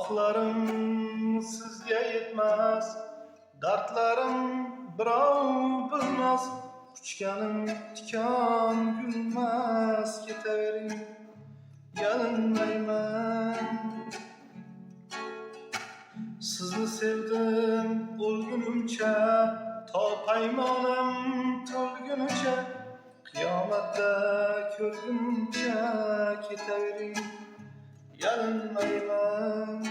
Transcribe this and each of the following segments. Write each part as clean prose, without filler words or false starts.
Ohlarım sizga yetmez, dardlarim birov bilmez. Quchganim tikan gulmas, ketavering, yalinmayman. Sizni sevdim o'lgunimcha, to paymonim to'lgunicha, qiyomatda ko'rgunimcha, ketavering, yalinmayman.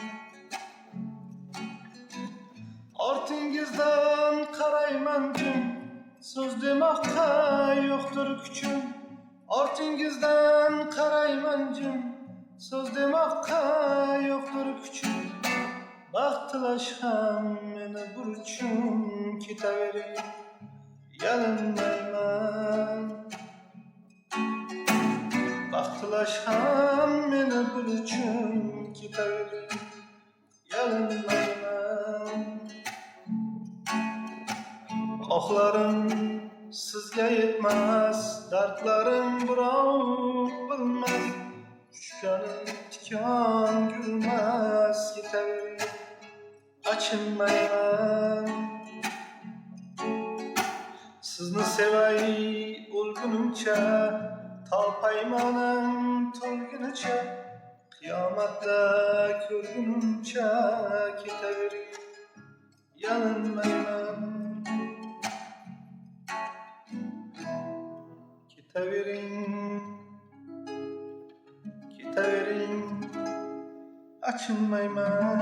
Ortingizdan qarayman jim, so'z demoqqa yo'qdir kuchim. Ortingizdan qarayman jim, so'z demoqqa yo'qdir kuchim. Baxt tilash ham meni burchim, ketavering, yalinmayman. Baxt tilash ham meni burchim, ketavering, yalinmayman. Ohlarim sizga yetmez, dardlarim birov bilmez. Quchganim tikan gulmas, ketavering, achinmayman. Sizni sevay o'lgunimcha, to paymonim to'lgunicha, qiyomatda ko'rgunimcha, ketavering, yalinmayman. Ketavering, ketavering, achinmayman.